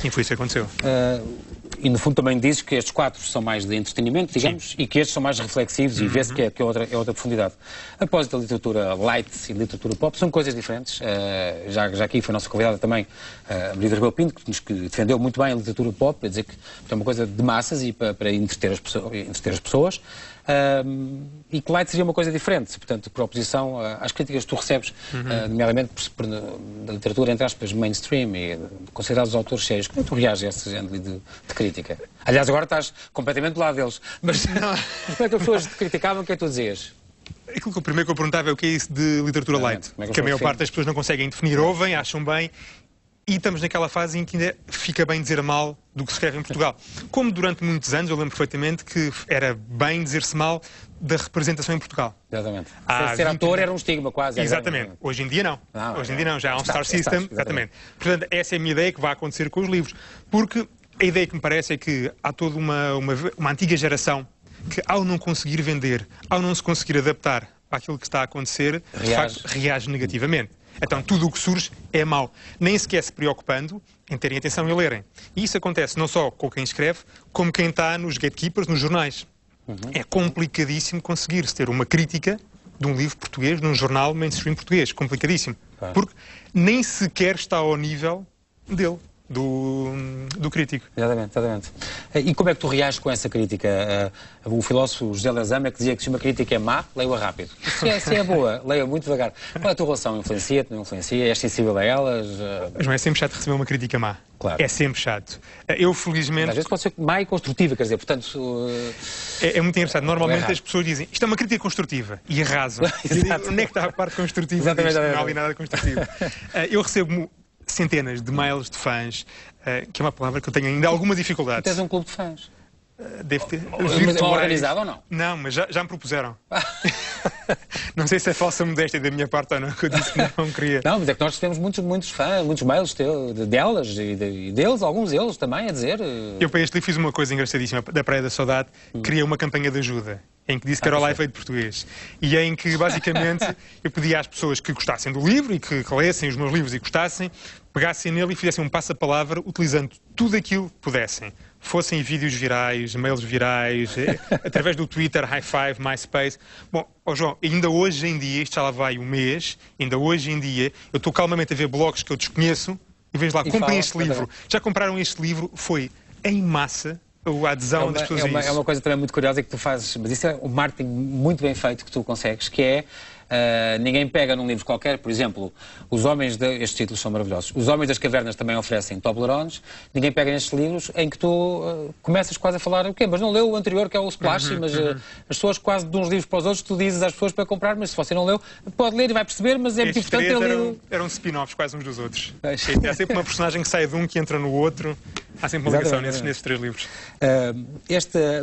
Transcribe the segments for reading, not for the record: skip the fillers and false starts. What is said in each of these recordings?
E foi isso que aconteceu. E no fundo também dizes que estes 4 são mais de entretenimento, digamos, e que estes são mais reflexivos e vê-se que é outra profundidade. A propósito da literatura light e literatura pop, são coisas diferentes. Já aqui foi a nossa convidada também, a Maria Rebelo Pinto, que defendeu muito bem a literatura pop, a dizer que é uma coisa de massas e para entreter as pessoas. E que light seria uma coisa diferente, portanto, por oposição às críticas que tu recebes, nomeadamente da literatura, entre aspas, mainstream e considerados autores sérios. Como é que tu reages a esse género de crítica? Aliás, agora estás completamente do lado deles, mas como é que as pessoas te criticavam, o que é que tu dizias? Aquilo que o primeiro que eu perguntava é o que é isso de literatura light, que a maior parte das pessoas não conseguem definir, ouvem, acham bem. E estamos naquela fase em que ainda fica bem dizer mal do que se escreve em Portugal. Como durante muitos anos, eu lembro perfeitamente que era bem dizer-se mal da representação em Portugal. Exatamente. Ser ator era um estigma quase. Exatamente. Hoje em dia não. Hoje em dia não. Já há um Star System. Exatamente. Portanto, essa é a minha ideia que vai acontecer com os livros. Porque a ideia que me parece é que há toda uma antiga geração que, ao não conseguir vender, ao não se conseguir adaptar àquilo que está a acontecer, de facto, reage negativamente. Então, tudo o que surge é mau. Nem sequer se preocupando em terem atenção e a lerem. E isso acontece não só com quem escreve, como quem está nos gatekeepers, nos jornais. É complicadíssimo conseguir-se ter uma crítica de um livro português, num jornal mainstream português. Complicadíssimo. Porque nem sequer está ao nível dele. Do crítico. Exatamente. E como é que tu reages com essa crítica? O filósofo José Lazama que dizia que se uma crítica é má, leia-a rápido. Se é boa, leia muito devagar. Qual é a tua relação? Influencia-te, não influencia? És sensível a elas? Mas não é sempre chato receber uma crítica má. Claro. É sempre chato. Eu, felizmente... Às vezes pode ser má e construtiva, quer dizer, portanto... É muito engraçado. Normalmente as pessoas dizem isto é uma crítica construtiva e arrasam. Onde é que está a parte construtiva? Exatamente. Não há ali nada construtivo. Eu recebo centenas de mails de fãs, que é uma palavra que eu tenho ainda alguma dificuldade. Tu tens um clube de fãs? Deve ter. Organizado ou não? Não, mas já me propuseram. Não sei se é falsa modéstia da minha parte ou não, que eu disse que não queria. Não, mas é que nós recebemos muitos fãs, muitos mails delas e deles, alguns deles também, a dizer... Eu para este livro fiz uma coisa engraçadíssima, da Praia da Saudade, criei uma campanha de ajuda, em que disse que era o Live Aid português. E em que, basicamente, eu pedia às pessoas que gostassem do livro e que lessem os meus livros e gostassem, pegassem nele e fizessem um passa-palavra utilizando tudo aquilo que pudessem. Fossem vídeos virais, mails virais, através do Twitter, High Five, MySpace. Bom, João, ainda hoje em dia, isto já lá vai um mês, ainda hoje em dia, eu estou calmamente a ver blogs que eu desconheço e vejo lá, comprem este livro. Já compraram este livro? Foi em massa a adesão das pessoas a isso. É uma coisa também muito curiosa que tu fazes, mas isso é um marketing muito bem feito que tu consegues, que é... ninguém pega num livro qualquer, por exemplo, estes títulos são maravilhosos. Os Homens das Cavernas também oferecem Toblerones. Ninguém pega nestes livros em que tu começas quase a falar, mas não leu o anterior, que é o Splash, mas as pessoas quase de uns livros para os outros, tu dizes às pessoas para comprar, mas se você não leu, pode ler e vai perceber, mas é muito importante ter lido. Eram spin-offs quase uns dos outros. Há sempre uma personagem que sai de um que entra no outro. Há sempre uma ligação nesses 3 livros.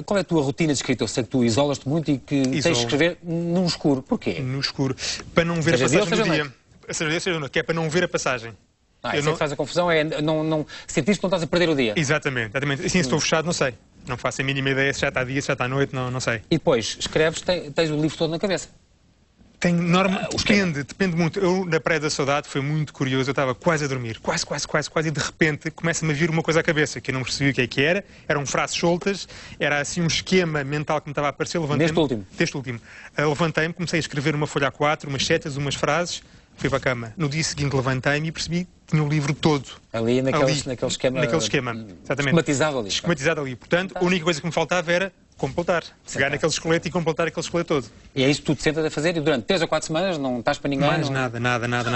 Qual é a tua rotina de escrita? Eu sei que tu isolas-te muito e que tens de escrever no escuro. Porquê? No escuro. Para não ver a passagem do dia. Seja noite, que é para não ver a passagem. Isso é que faz a confusão, é sentires que não estás a perder o dia. Exatamente. Assim, se estou fechado, não sei. Não faço a mínima ideia se já está dia, se já está noite, não sei. E depois, escreves, tens o livro todo na cabeça. Depende muito. Eu, na Praia da Saudade, foi muito curioso. Eu estava quase a dormir. Quase. E de repente começa-me a vir uma coisa à cabeça, que eu não percebi o que é que era. Eram frases soltas. Era assim um esquema mental que me estava a aparecer. Deste último. Levantei-me, comecei a escrever uma folha A4, umas setas, umas frases. Fui para a cama. No dia seguinte levantei-me e percebi que tinha o livro todo. Ali naquele esquema. Exatamente. Esquematizado ali. Portanto, a única coisa que me faltava era completar. Pegar naquele esqueleto e completar aquele esqueleto todo. E é isso que tu te sentas a fazer e durante 3 ou 4 semanas não estás para ninguém? Nada.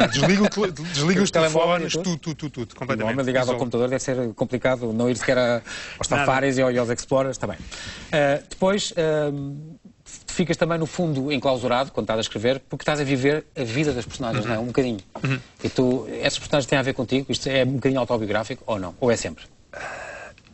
Desligo os telefones, tudo. Completamente. O homem ligado ao computador deve ser complicado, não ir sequer aos Safaris e aos Explorers, está bem. Depois, ficas também no fundo enclausurado quando estás a escrever, porque estás a viver a vida das personagens, não é? Um bocadinho. E essas personagens têm a ver contigo? Isto é um bocadinho autobiográfico ou não? Ou é sempre?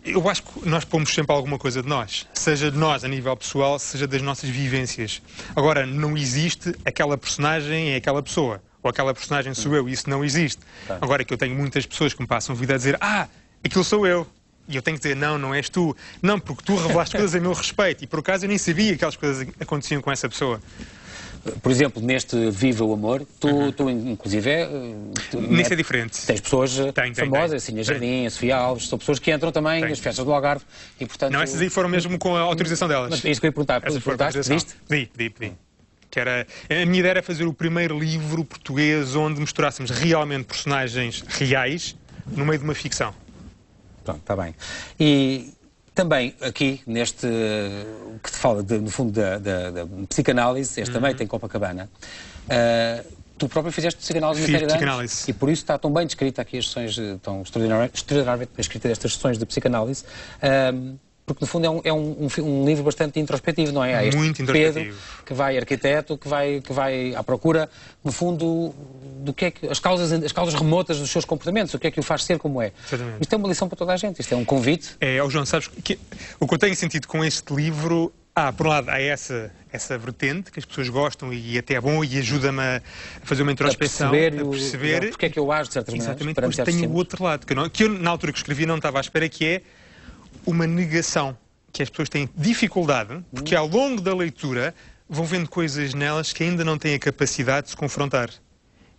Eu acho que nós pomos sempre alguma coisa de nós. Seja de nós a nível pessoal, seja das nossas vivências. Agora, não existe aquela personagem é aquela pessoa. Ou aquela personagem sou eu. Isso não existe. Agora que eu tenho muitas pessoas que me passam a vida a dizer aquilo sou eu. E eu tenho que dizer, não és tu. Não, porque tu revelaste coisas a meu respeito. E por acaso eu nem sabia que aquelas coisas aconteciam com essa pessoa. por exemplo, neste Viva o Amor, tu inclusive, nisso é diferente. Tens pessoas famosas, assim, a Jardim, a Sofia Alves, são pessoas que entram também nas festas do Algarve e, portanto... Não, essas aí foram mesmo com a autorização delas. Mas é isso que eu ia perguntar. Pedi. Que era, a minha ideia era fazer o primeiro livro português onde misturássemos realmente personagens reais no meio de uma ficção. Pronto, está bem. E também aqui, neste que te fala, no fundo, da psicanálise, este também tem Copacabana, tu próprio fizeste psicanálise uma série de anos, e por isso está tão bem descrita aqui as sessões, tão extraordinariamente bem escritas estas sessões de psicanálise, porque no fundo é um livro bastante introspectivo, não é? Há este muito introspectivo. Pedro, que vai arquiteto, que vai à procura, no fundo, do que é que as causas remotas dos seus comportamentos, o que é que o faz ser como é. Exatamente. Isto é uma lição para toda a gente, isto é um convite. João, sabes que o que eu tenho sentido com este livro, por um lado, há essa vertente que as pessoas gostam e até é bom e ajuda-me a fazer uma introspeção, a perceber porque é que eu acho de certas maneiras. Exatamente, mas tenho o outro lado, que eu na altura que escrevi não estava à espera, que é uma negação, que as pessoas têm dificuldade, porque ao longo da leitura vão vendo coisas nelas que ainda não têm a capacidade de se confrontar.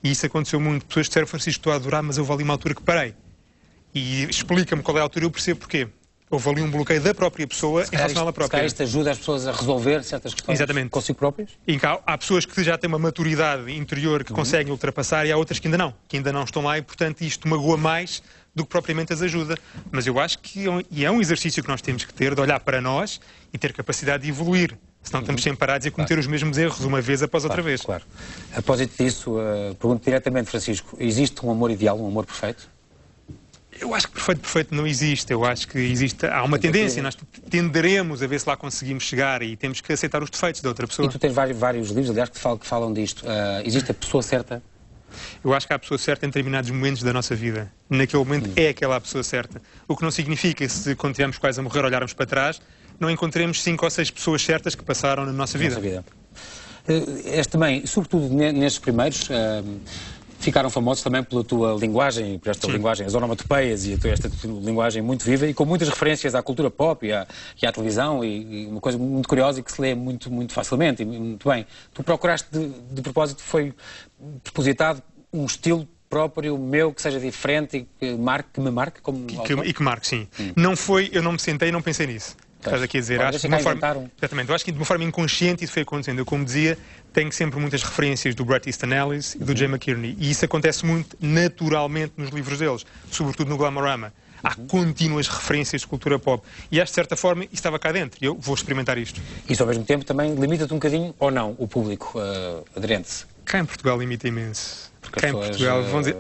E isso aconteceu muito. Pessoas disseram, Francisco, estou a adorar, mas houve ali uma altura que parei. E explica-me qual é a altura e eu percebo porquê. Houve ali um bloqueio da própria pessoa em relação a ela própria. Isto ajuda as pessoas a resolver certas questões consigo próprias? E há pessoas que já têm uma maturidade interior que conseguem ultrapassar e há outras que ainda não estão lá e, portanto, isto magoa mais do que propriamente as ajuda. Mas eu acho que é um exercício que nós temos que ter, de olhar para nós e ter capacidade de evoluir. Senão estamos sempre parados e a cometer os mesmos erros uma vez após outra vez. Claro. A propósito disso, pergunto diretamente, Francisco, existe um amor ideal, um amor perfeito? Eu acho que perfeito não existe. Eu acho que há uma tendência. Nós tenderemos a ver se lá conseguimos chegar e temos que aceitar os defeitos da outra pessoa. E tu tens vários livros, aliás, que falam disto. Existe a pessoa certa? Eu acho que há a pessoa certa em determinados momentos da nossa vida. Naquele momento é aquela a pessoa certa. O que não significa, se quando estivermos quase a morrer, olharmos para trás, não encontremos 5 ou 6 pessoas certas que passaram na nossa vida. Este também, sobretudo nestes primeiros, ficaram famosos também pela tua linguagem, por esta linguagem, as onomatopeias e esta linguagem muito viva e com muitas referências à cultura pop e à televisão e uma coisa muito curiosa e que se lê muito facilmente e muito bem. Tu procuraste, de propósito, foi propositado um estilo próprio meu, que seja diferente e que me marque como e que marque, sim. Não foi, eu não me sentei e não pensei nisso. Estás aqui a dizer, acho que exatamente, eu acho que de uma forma inconsciente isso foi acontecendo. Eu, como dizia, tenho sempre muitas referências do Bret Easton Ellis e do Jay McInerney, e isso acontece muito naturalmente nos livros deles, sobretudo no Glamorama. Há contínuas referências de cultura pop. E acho, de certa forma, isso estava cá dentro. E eu vou experimentar isto. Isso, ao mesmo tempo, também limita-te um bocadinho, ou não, o público aderente? Cá em Portugal limita imenso. Cá em Portugal vão dizer,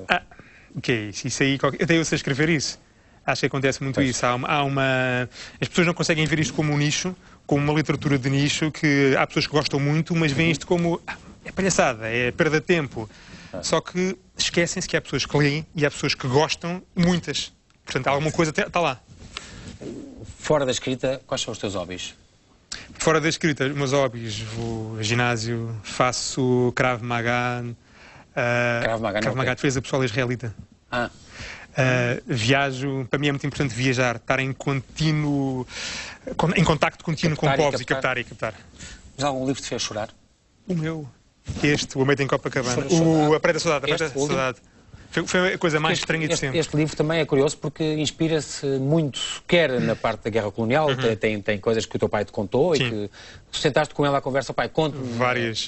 o que é isso? Isso aí, até eu sei escrever isso. Acho que acontece muito isso. As pessoas não conseguem ver isto como um nicho, como uma literatura de nicho, que há pessoas que gostam muito, mas veem isto como é palhaçada, é perda de tempo. Só que esquecem-se que há pessoas que leem e há pessoas que gostam, muitas. Portanto, alguma coisa está lá. Fora da escrita, quais são os teus hobbies? Fora da escrita, os meus hobbies, vou ao ginásio, faço Krav Maga. Krav Maga, defesa pessoal israelita. Viajo, para mim é muito importante viajar, estar em contacto contínuo com povos e captar. Mas algum livro te fez chorar? O meu. O Amei em Copacabana. A Praia da Saudade. Foi a coisa mais estranha de sempre. Este livro também é curioso porque inspira-se muito, quer na parte da guerra colonial, tem coisas que o teu pai te contou e que tu sentaste com ele à conversa, pai, conta-me.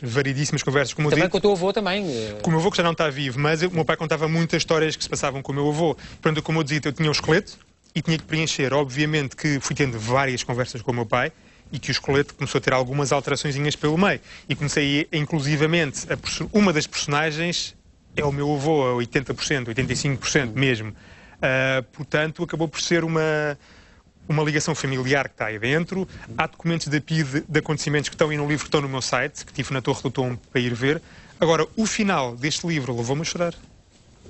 Variedíssimas conversas. Como também com o teu avô também. Com o meu avô, que já não está vivo, mas o meu pai contava muitas histórias que se passavam com o meu avô. Portanto, como eu dizia, eu tinha um esqueleto e tinha que preencher. Obviamente que fui tendo várias conversas com o meu pai e que o esqueleto começou a ter algumas alteraçõezinhas pelo meio. E comecei, inclusivamente, uma das personagens é o meu avô, a 80%, 85% mesmo. Portanto, acabou por ser uma ligação familiar que está aí dentro. Há documentos da PIDE de acontecimentos que estão aí no livro, que estão no meu site, que tive na Torre do Tombo para ir ver. Agora, o final deste livro levou-me a chorar.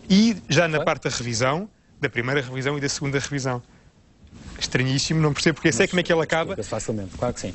E já na parte da revisão, da primeira revisão e da segunda revisão. Estranhíssimo, não percebo porque sei como é que ele acaba. Facilmente, claro que sim.